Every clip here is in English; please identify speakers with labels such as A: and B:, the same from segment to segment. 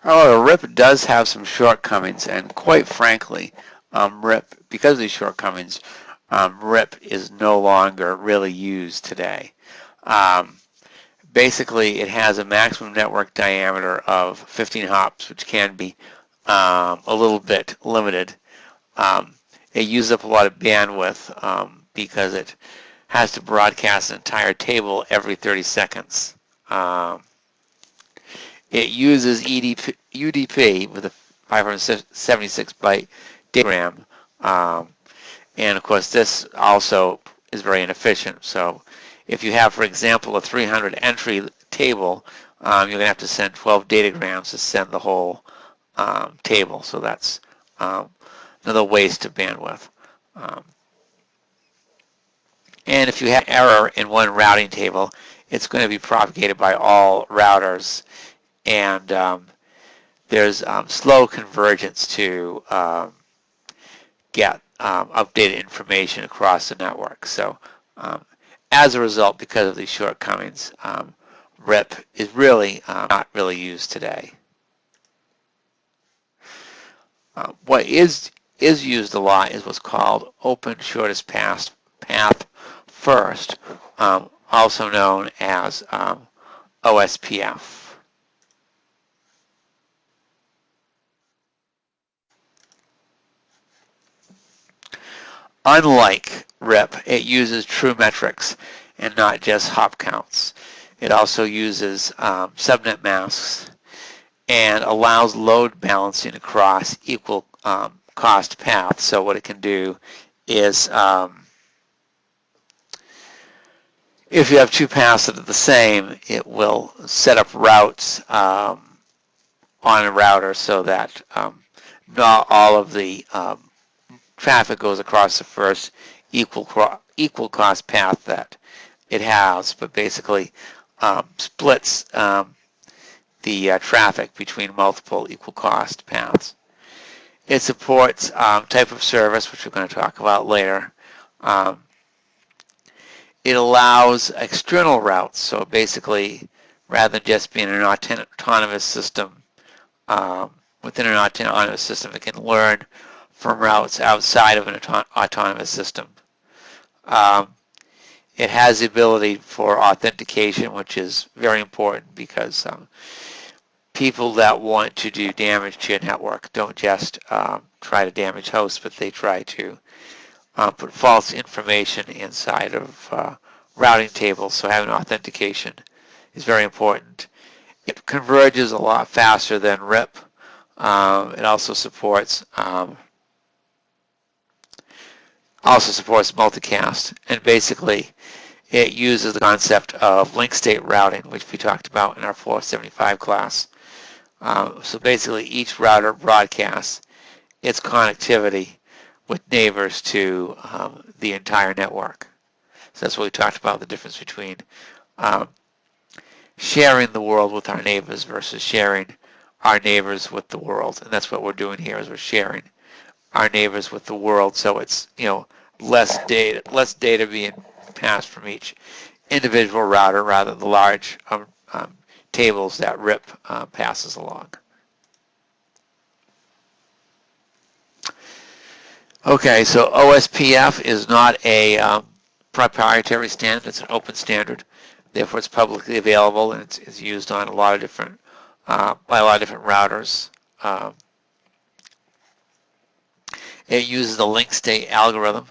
A: However, RIP does have some shortcomings, and quite frankly, RIP, because of these shortcomings, RIP is no longer really used today. Um, Basically, it has a maximum network diameter of 15 hops, which can be a little bit limited. Um, it uses up a lot of bandwidth because it has to broadcast an entire table every 30 seconds. Um, it uses UDP with a 576 byte datagram, and of course this also is very inefficient. So if you have, for example, a 300 entry table, you're going to have to send 12 datagrams to send the whole table. So that's um, another waste of bandwidth. Um, and if you have error in one routing table, it's going to be propagated by all routers, and there's slow convergence to get updated information across the network. So as a result, because of these shortcomings, RIP is really not really used today. What is used a lot is what's called open shortest path first, also known as OSPF. Unlike RIP, it uses true metrics and not just hop counts. It also uses subnet masks and allows load balancing across equal cost paths. So what it can do is if you have two paths that are the same, it will set up routes on a router so that not all of the traffic goes across the first equal cost path that it has, but basically splits the traffic between multiple equal cost paths. It supports type of service, which we're going to talk about later. Um, it allows external routes, so basically, rather than just being an autonomous system, within an autonomous system, it can learn from routes outside of an autonomous system. It has the ability for authentication, which is very important because people that want to do damage to your network don't just try to damage hosts, but they try to put false information inside of routing tables. So having authentication is very important. It converges a lot faster than RIP. It also supports multicast, and basically it uses the concept of link state routing, which we talked about in our 475 class. So basically each router broadcasts its connectivity with neighbors to the entire network. So that's what we talked about, the difference between um, sharing the world with our neighbors versus sharing our neighbors with the world. And that's what we're doing here, is we're sharing our neighbors with the world, so it's less data being passed from each individual router rather than the large tables that RIP passes along. Okay, so OSPF is not a proprietary standard, it's an open standard. Therefore, it's publicly available and it's used on a lot of different by a lot of different routers. It uses the link state algorithm.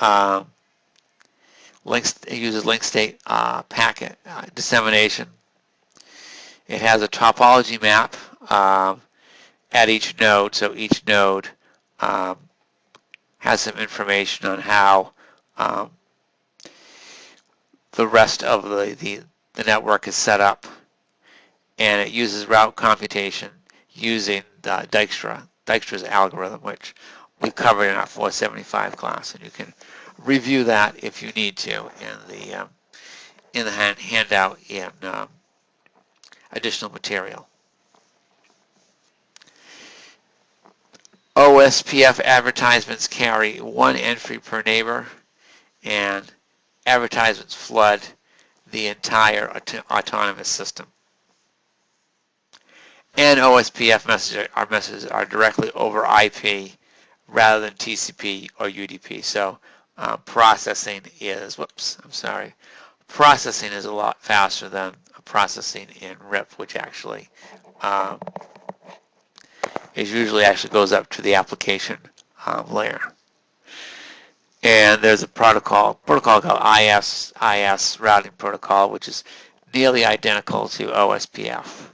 A: It uses link state packet dissemination. It has a topology map at each node, so each node has some information on how the rest of the network is set up, and it uses route computation using Dijkstra's algorithm, which we covered in our 475 class, and you can review that if you need to in the handout in additional material. OSPF advertisements carry one entry per neighbor, and advertisements flood the entire autonomous system. And OSPF messages are directly over IP rather than TCP or UDP. So processing is a lot faster than processing in RIP, which actually um, actually goes up to the application layer. And there's a protocol called IS routing protocol, which is nearly identical to OSPF.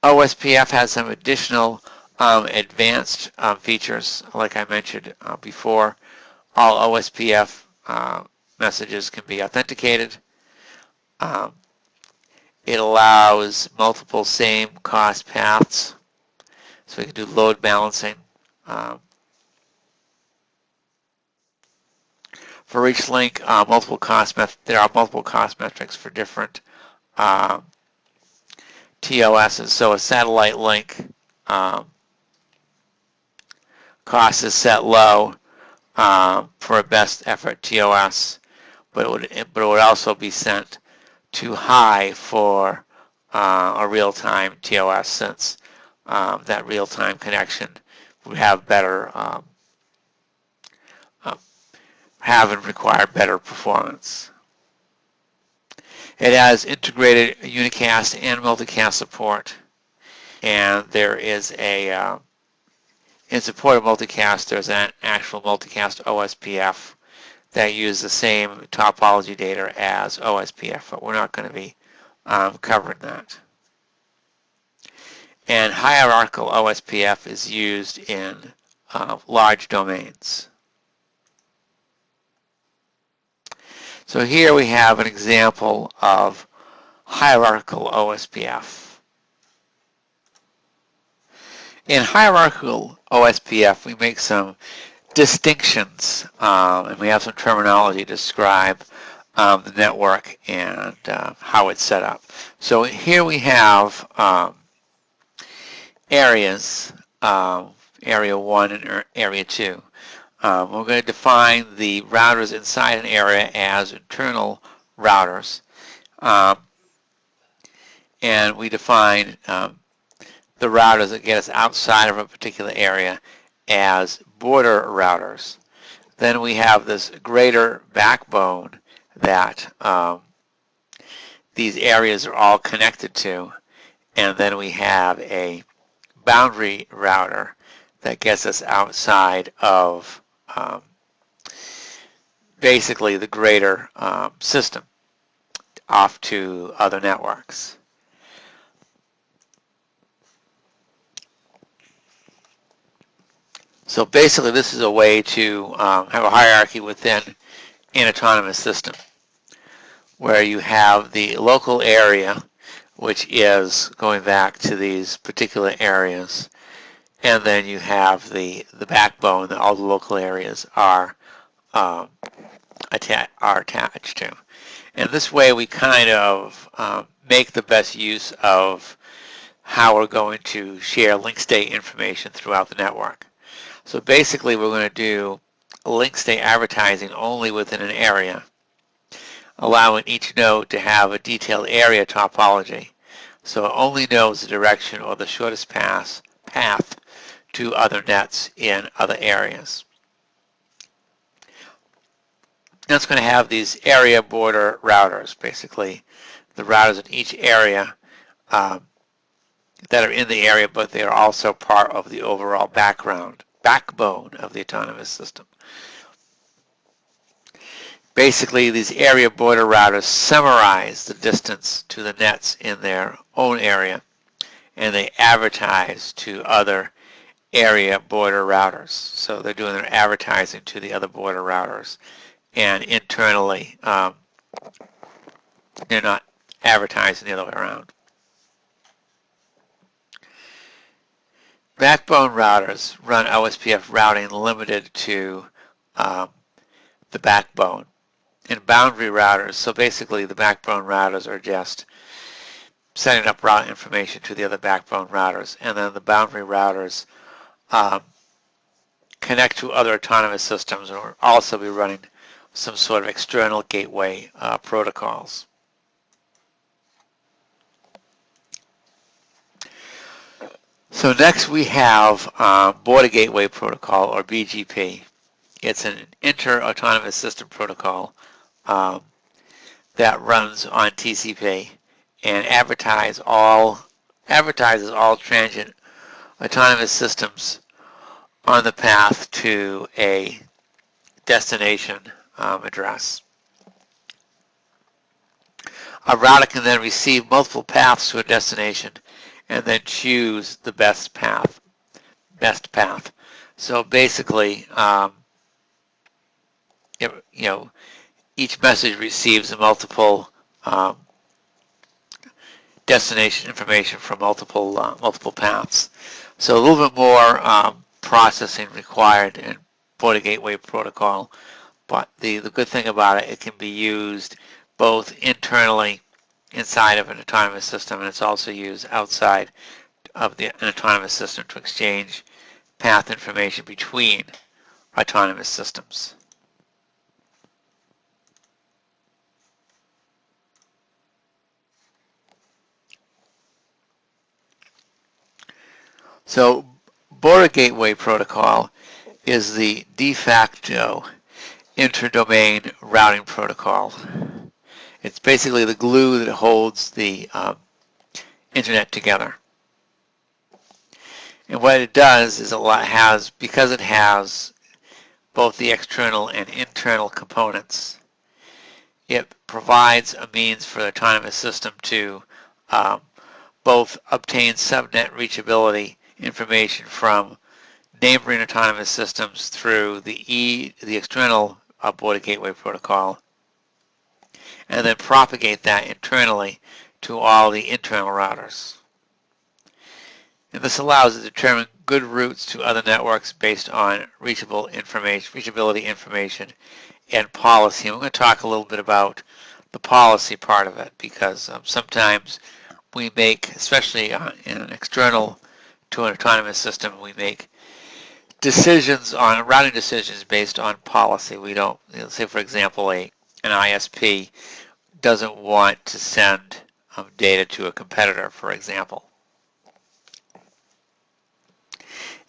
A: OSPF has some additional advanced features, like I mentioned before. All OSPF messages can be authenticated. It allows multiple same cost paths, so we can do load balancing. For each link, there are multiple cost metrics for different TOSs. So a satellite link cost is set low for a best effort TOS, but it would also be sent too high for a real-time TOS, since that real-time connection would have better have and require better performance. It has integrated unicast and multicast support, and there is in support of multicast, there's an actual multicast OSPF that uses the same topology data as OSPF, but we're not going to be covering that. And hierarchical OSPF is used in large domains. So here we have an example of hierarchical OSPF. In hierarchical OSPF, we make some distinctions, and we have some terminology to describe the network and how it's set up. So here we have areas, area 1 and area 2. We're going to define the routers inside an area as internal routers. And we define the routers that get us outside of a particular area as border routers. Then we have this greater backbone that these areas are all connected to. And then we have a boundary router that gets us outside of basically the greater system, off to other networks. So basically this is a way to have a hierarchy within an autonomous system, where you have the local area, which is going back to these particular areas, and then you have the backbone that all the local areas are attached to. And this way we kind of make the best use of how we're going to share link state information throughout the network. So basically we're going to do link state advertising only within an area, allowing each node to have a detailed area topology, so it only knows the direction or the shortest path to other nets in other areas. Now it's going to have these area border routers, basically the routers in each area that are in the area, but they are also part of the overall backbone of the autonomous system. Basically, these area border routers summarize the distance to the nets in their own area, and they advertise to other area border routers. So they're doing their advertising to the other border routers, and internally they're not advertising the other way around. Backbone routers run OSPF routing limited to the backbone. And boundary routers, so basically the backbone routers are just setting up route information to the other backbone routers, and then the boundary routers connect to other autonomous systems and will also be running some sort of external gateway protocols. So next we have Border Gateway Protocol, or BGP. It's an inter-autonomous system protocol that runs on TCP and advertises all transient autonomous systems on the path to a destination address. A router can then receive multiple paths to a destination and then choose the best path. So basically, each message receives multiple destination information from multiple paths. So a little bit more processing required in Border Gateway Protocol, but the good thing about it can be used both internally inside of an autonomous system, and it's also used outside of an autonomous system to exchange path information between autonomous systems. So Border Gateway Protocol is the de facto interdomain routing protocol. It's basically the glue that holds the internet together. And what it does is because it has both the external and internal components, it provides a means for the autonomous system to both obtain subnet reachability information from neighboring autonomous systems through the external Border Gateway Protocol, and then propagate that internally to all the internal routers. And this allows it to determine good routes to other networks based on reachability information and policy. And we're going to talk a little bit about the policy part of it, because sometimes we make, especially in an external to an autonomous system, we make routing decisions based on policy. We don't, say for example, an ISP doesn't want to send data to a competitor, for example.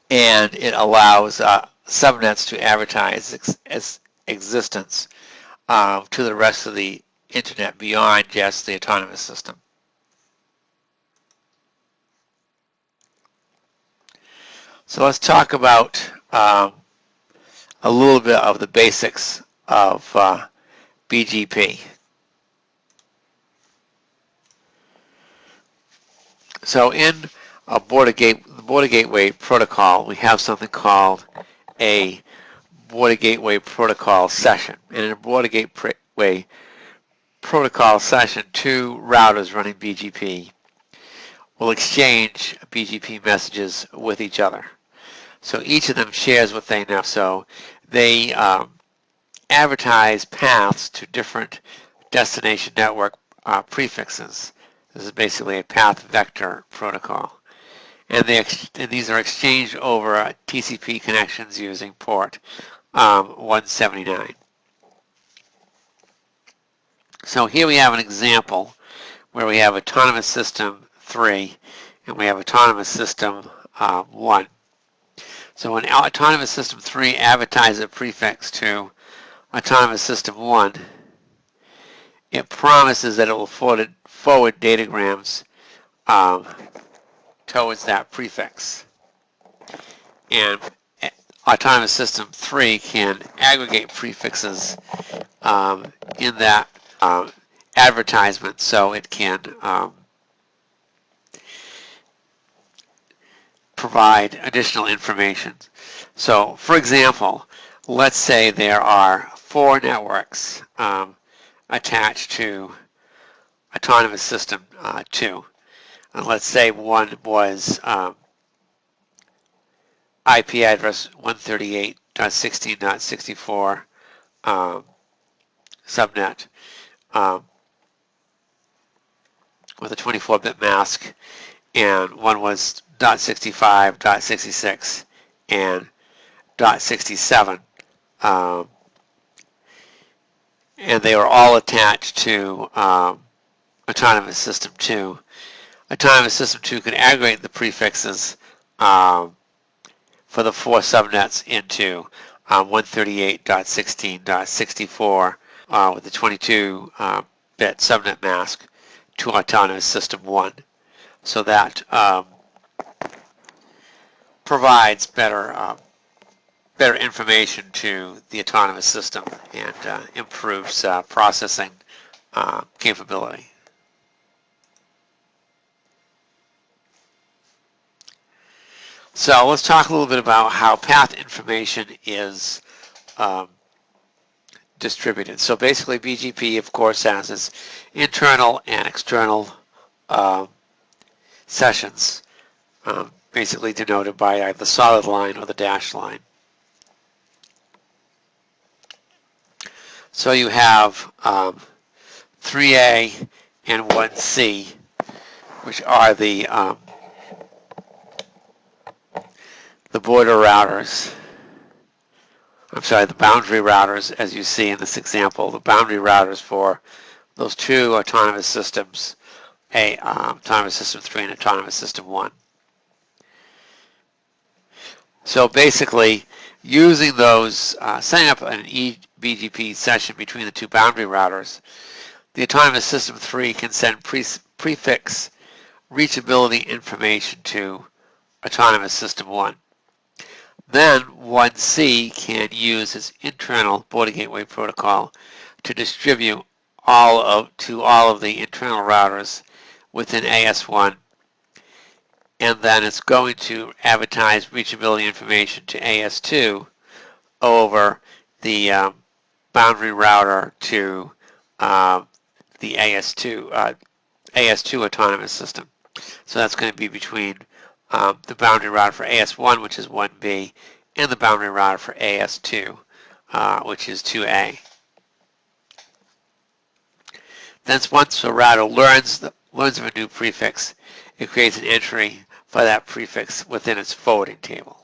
A: And it allows subnets to advertise existence to the rest of the internet beyond just the autonomous system. So let's talk about a little bit of the basics of BGP. So in the Border Gateway Protocol, we have something called a Border Gateway Protocol session. And in a Border Gateway Protocol session, two routers running BGP will exchange BGP messages with each other. So each of them shares what they know. So they advertise paths to different destination network prefixes. This is basically a path vector protocol. And these are exchanged over TCP connections using port 179. So here we have an example where we have Autonomous System 3 and we have Autonomous System 1. So when Autonomous System 3 advertises a prefix to Autonomous System 1, it promises that it will forward datagrams towards that prefix. And Autonomous System 3 can aggregate prefixes in that advertisement, so it can provide additional information. So, for example, let's say there are 4 networks attached to Autonomous System 2. And let's say one was IP address 138.16.64 subnet with a 24-bit mask, and one was .65, .66, and .67, and they were all attached to Autonomous System 2. Autonomous System 2 can aggregate the prefixes
B: for the 4 subnets into 138.16.64 with the 22-bit subnet mask to Autonomous System 1. So that provides better information to the autonomous system and improves processing capability. So let's talk a little bit about how path information is distributed. So basically BGP, of course, has its internal and external sessions, basically denoted by either the solid line or the dashed line. So you have 3A and 1C, which are the border routers. I'm sorry, the boundary routers, as you see in this example, the boundary routers for those two autonomous systems, Autonomous System 3 and Autonomous System 1. So basically, using those, setting up an eBGP session between the two boundary routers, the Autonomous System 3 can send prefix reachability information to Autonomous System 1. Then 1C can use its internal border gateway protocol to distribute to all of the internal routers within AS1, and then it's going to advertise reachability information to AS2 over the boundary router to the AS2 autonomous system. So that's going to be between the boundary router for AS1, which is 1B, and the boundary router for AS2, which is 2A. Then once a router learns of a new prefix, it creates an entry for that prefix within its forwarding table.